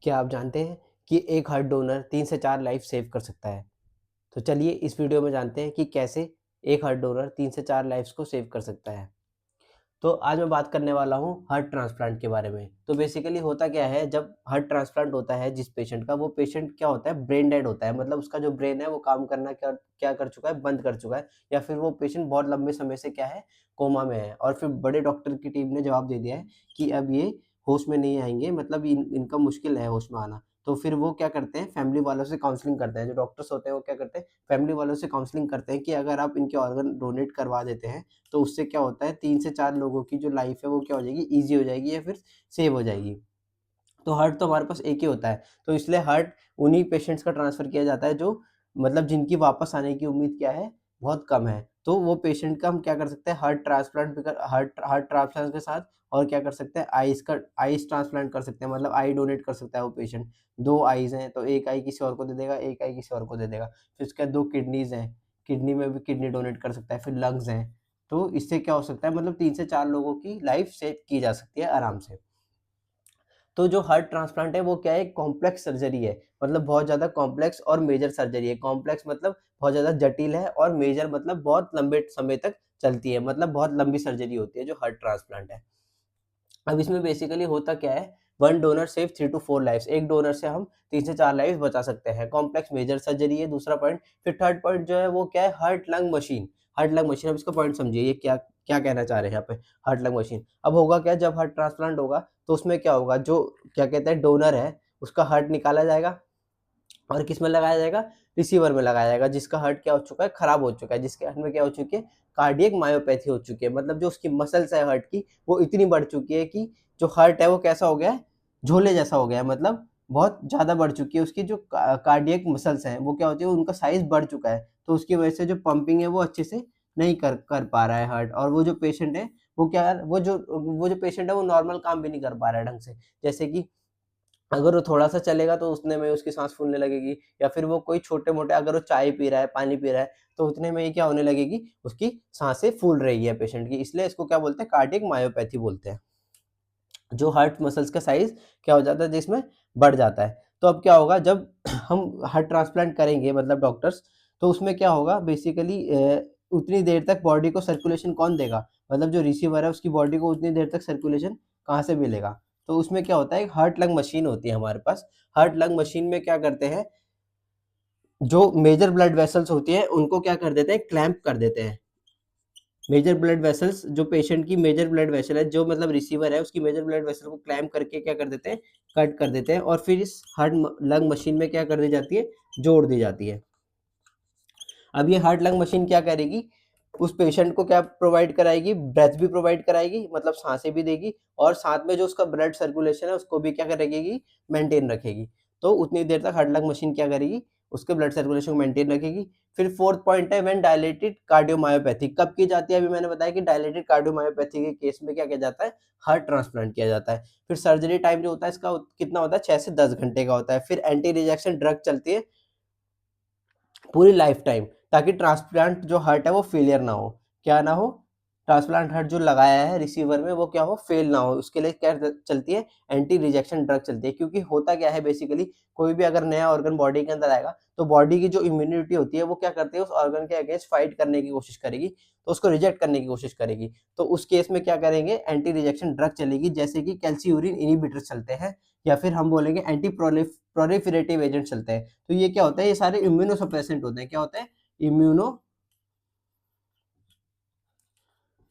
क्या आप जानते हैं कि एक हार्ट डोनर 3 से 4 लाइफ सेव कर सकता है? तो चलिए इस वीडियो में जानते हैं कि कैसे एक हार्ट डोनर 3 से 4 लाइफ्स को सेव कर सकता है। तो आज मैं बात करने वाला हूँ हार्ट ट्रांसप्लांट के बारे में। तो बेसिकली होता क्या है, जब हार्ट ट्रांसप्लांट होता है जिस पेशेंट का, वो पेशेंट क्या होता है, ब्रेन डेड होता है। मतलब उसका जो ब्रेन है वो काम करना क्या क्या कर चुका है, बंद कर चुका है, या फिर वो पेशेंट बहुत लंबे समय से क्या है, कोमा में है। और फिर बड़े डॉक्टर की टीम ने जवाब दे दिया है कि अब ये होश में नहीं आएँगे, मतलब इनका मुश्किल है होश में आना। तो फिर वो क्या करते हैं, फैमिली वालों से काउंसलिंग करते हैं। जो डॉक्टर्स होते हैं वो क्या करते हैं, फैमिली वालों से काउंसलिंग करते हैं कि अगर आप इनके ऑर्गन डोनेट करवा देते हैं तो उससे क्या होता है, 3 से 4 लोगों की जो लाइफ है वो क्या हो जाएगी, ईज़ी हो जाएगी या फिर सेव हो जाएगी। तो हार्ट तो हमारे पास एक ही होता है, तो इसलिए हार्ट उन्हीं पेशेंट्स का ट्रांसफ़र किया जाता है जो, मतलब जिनकी वापस आने की उम्मीद क्या है, बहुत कम है। तो वो पेशेंट का हम क्या कर सकते हैं, हार्ट हार्ट ट्रांसप्लांट के साथ और क्या कर सकते हैं, आइज़ ट्रांसप्लांट कर सकते हैं, मतलब आई डोनेट कर सकता है वो पेशेंट। 2 आइज़ हैं, तो 1 आई किसी और को दे देगा, 1 आई किसी और को दे देगा। फिर उसके बाद 2 किडनीज़ हैं, किडनी में भी किडनी डोनेट कर सकता है, फिर लंग्स हैं। तो इससे क्या हो सकता है, मतलब 3 से 4 लोगों की लाइफ़ सेव की जा सकती है आराम से। तो जो हार्ट ट्रांसप्लांट है वो क्या है, एक कॉम्प्लेक्स सर्जरी है। मतलब बहुत ज़्यादा कॉम्प्लेक्स और मेजर सर्जरी है। कॉम्प्लेक्स मतलब बहुत ज़्यादा जटिल है, और मेजर मतलब बहुत लंबे समय तक चलती है, मतलब बहुत लंबी सर्जरी होती है जो हार्ट ट्रांसप्लांट है। अब इसमें बेसिकली होता क्या है, 1 डोनर सेव 3 टू 4 लाइव्स। एक डोनर से हम 3 से 4 लाइव्स बचा सकते हैं। कॉम्प्लेक्स मेजर सर्जरी है दूसरा पॉइंट। फिर थर्ड पॉइंट जो है वो क्या है, heart lung machine. Heart lung machine, अब इसका पॉइंट समझिए, ये क्या क्या कहना चाह रहे हैं यहाँ पे, हार्ट लंग मशीन। अब होगा क्या, जब हार्ट ट्रांसप्लांट होगा तो उसमें क्या होगा, जो क्या कहते हैं डोनर है, उसका हार्ट निकाला जाएगा और किसमें लगाया जाएगा, रिसीवर में लगाया जाएगा, जिसका हार्ट क्या हो चुका है, खराब हो चुका है, जिसके हार्ट में क्या हो चुकी है, कार्डियक मायोपैथी हो चुकी है। मतलब जो उसकी मसल्स है हार्ट की, वो इतनी बढ़ चुकी है कि जो हार्ट है वो कैसा हो गया है, झोले जैसा हो गया है। मतलब बहुत ज़्यादा बढ़ चुकी है उसकी जो कार्डियक मसल्स हैं, वो क्या होती है, उनका साइज़ बढ़ चुका है। तो उसकी वजह से जो पंपिंग है वो अच्छे से नहीं कर कर पा रहा है हार्ट। और वो जो पेशेंट है, वो जो पेशेंट है वो नॉर्मल काम भी नहीं कर पा रहा है ढंग से। जैसे कि अगर वो थोड़ा-सा चलेगा तो उतने में उसकी साँस फूलने लगेगी, या फिर वो कोई छोटे-मोटे, अगर वो चाय पी रहा है, पानी पी रहा है, तो उतने में ही क्या होने लगेगी, उसकी साँसें फूल रही है पेशेंट की। इसलिए इसको क्या बोलते हैं, कार्डियक मायोपैथी बोलते हैं। जो हार्ट मसल्स का साइज़ क्या हो जाता है, जिसमें बढ़ जाता है। तो अब क्या होगा, जब हम हार्ट ट्रांसप्लांट करेंगे, मतलब डॉक्टर्स, तो उसमें क्या होगा बेसिकली, उतनी देर तक बॉडी को सर्कुलेशन कौन देगा? मतलब जो रिसीवर है उसकी बॉडी को उतनी देर तक सर्कुलेशन कहाँ से मिलेगा? तो उसमें क्या होता है, एक हार्ट लंग मशीन होती है हमारे पास। हार्ट लंग मशीन में क्या करते हैं, जो मेजर ब्लड वेसल्स होती हैं उनको क्या कर देते हैं, क्लैंप कर देते हैं। मेजर ब्लड वेसल्स, जो पेशेंट की मेजर ब्लड वेसल है, जो मतलब रिसीवर है उसकी मेजर ब्लड वेसल को क्लैंप करके क्या कर देते हैं, कट कर देते हैं, और फिर इस लंग मशीन में क्या कर दी जाती है, जोड़ दी जाती है। अब ये हार्ट लंग मशीन क्या करेगी, उस पेशेंट को क्या प्रोवाइड कराएगी, ब्रेथ भी प्रोवाइड कराएगी, मतलब सांसें भी देगी, और साथ में जो उसका ब्लड सर्कुलेशन है उसको भी क्या करेगी, मेंटेन रखेगी। तो उतनी देर तक हार्ट लंग मशीन क्या करेगी, उसके ब्लड सर्कुलेशन को मेंटेन रखेगी। फिर फोर्थ पॉइंट है, व्हेन डायलेटेड कार्डियोमायोपैथी कब की जाती है, अभी मैंने बताया कि डायलेटेड कार्डियोमायोपैथी के केस में क्या किया जाता है, हार्ट ट्रांसप्लांट किया जाता है। फिर सर्जरी टाइम जो होता है इसका कितना होता है, 6 से 10 घंटे का होता है। फिर एंटी रिजेक्शन ड्रग चलती है पूरी लाइफ टाइम, ताकि ट्रांसप्लांट जो हार्ट है वो फेलियर ना हो। क्या ना हो, ट्रांसप्लांट हार्ट जो लगाया है रिसीवर में वो क्या हो, फेल ना हो। उसके लिए क्या चलती है, एंटी रिजेक्शन ड्रग चलती है। क्योंकि होता क्या है बेसिकली, कोई भी अगर नया ऑर्गन बॉडी के अंदर आएगा तो बॉडी की जो इम्यूनिटी होती है वो क्या करती है, उस ऑर्गन के अगेंस्ट फाइट करने की कोशिश करेगी, तो उसको रिजेक्ट करने की कोशिश करेगी। तो उस केस में क्या करेंगे, एंटी रिजेक्शन ड्रग चलेगी, जैसे कि कैल्शियूरिन इनहिबिटर चलते हैं, या फिर हम बोलेंगे एंटी प्रोलिफरेटिव एजेंट चलते हैं। तो ये क्या होता है, ये सारे इम्यूनो सप्रेसेंट होते हैं। क्या होते हैं, इम्यूनो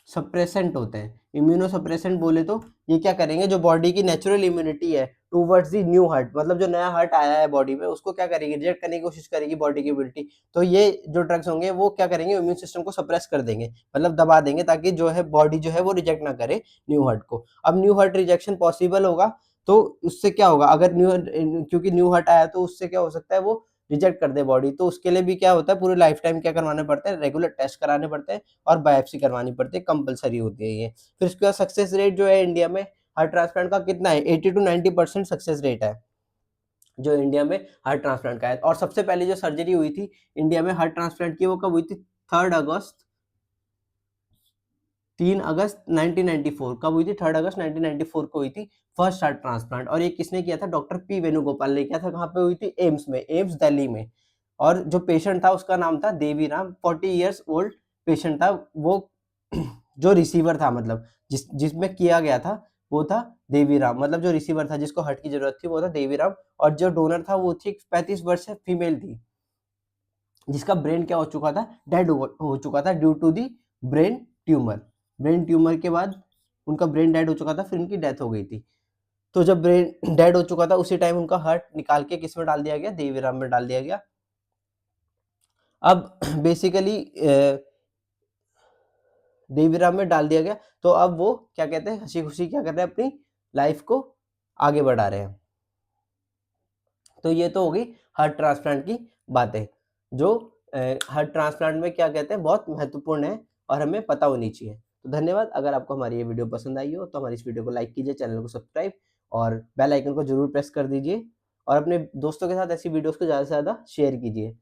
सप्रेसेंट होते हैं। इम्यूनो सप्रेसेंट बोले तो ये क्या करेंगे, जो बॉडी की नेचुरल इम्यूनिटी है टूवर्ड्स दी न्यू हार्ट, मतलब जो नया हार्ट आया है बॉडी में उसको क्या करेगी, रिजेक्ट करने की कोशिश करेगी बॉडी की इम्यूनिटी। तो ये जो ड्रग्स होंगे वो क्या करेंगे, इम्यून सिस्टम को सप्रेस कर देंगे, मतलब दबा देंगे, ताकि जो है बॉडी जो है वो रिजेक्ट ना करे न्यू हार्ट को। अब न्यू हार्ट रिजेक्शन पॉसिबल होगा तो उससे क्या होगा, अगर क्योंकि न्यू हार्ट आया तो उससे क्या हो सकता है, वो रिजेक्ट कर दे बॉडी। तो उसके लिए भी क्या होता है, पूरे लाइफ टाइम क्या करवाने पड़ते हैं, रेगुलर टेस्ट कराने पड़ते हैं, और बायोप्सी करवानी पड़ती है, कंपलसरी होती है ये। फिर उसके बाद सक्सेस रेट जो है इंडिया में हार्ट ट्रांसप्लांट का कितना है, 80 टू 90% सक्सेस रेट है जो इंडिया में हार्ट ट्रांसप्लांट का है। और सबसे पहले जो सर्जरी हुई थी इंडिया में हार्ट ट्रांसप्लांट की, वो कब हुई थी, 3 अगस्त 3 अगस्त 1994 कब हुई थी? 3 अगस्त 1994 को हुई थी फर्स्ट हार्ट ट्रांसप्लांट। और ये किसने किया था? डॉक्टर पी वेणुगोपाल ने किया था। कहाँ पे हुई थी? एम्स में, एम्स दिल्ली में। और जो पेशेंट था उसका नाम था देवीराम, 40 इयर्स ओल्ड पेशेंट था वो। जो रिसीवर था, मतलब जिसमें किया गया था वो था देवीराम, मतलब जो रिसीवर था जिसको हार्ट की जरूरत थी वो था देवीराम। और जो डोनर था वो थी 35 वर्ष से फीमेल थी, जिसका ब्रेन क्या हो चुका था? डेड हो चुका था due to the brain tumour. Brain tumour के बाद उनका ब्रेन डेड हो चुका था, फिर उनकी डेथ हो गई थी। तो जब ब्रेन डेड हो चुका था उसी टाइम उनका हार्ट निकाल के किस में डाल दिया गया? देवीराम में डाल दिया गया। अब बेसिकली देवीराम में डाल दिया गया, तो अब वो क्या कहते हैं, हंसी खुशी क्या कर रहे हैं, अपनी लाइफ को आगे बढ़ा रहे हैं। तो ये तो हो गई हार्ट ट्रांसप्लांट की बातें, जो हार्ट ट्रांसप्लांट में क्या कहते हैं बहुत महत्वपूर्ण है और हमें पता होनी चाहिए। तो धन्यवाद। अगर आपको हमारी ये वीडियो पसंद आई हो तो हमारी इस वीडियो को लाइक कीजिए, चैनल को सब्सक्राइब और बेल आइकन को जरूर प्रेस कर दीजिए। और अपने दोस्तों के साथ ऐसी वीडियोस को ज़्यादा से ज़्यादा शेयर कीजिए।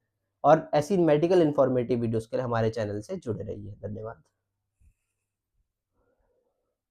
और ऐसी मेडिकल इन्फॉर्मेटिव वीडियोस के लिए हमारे चैनल से जुड़े रहिए। धन्यवाद।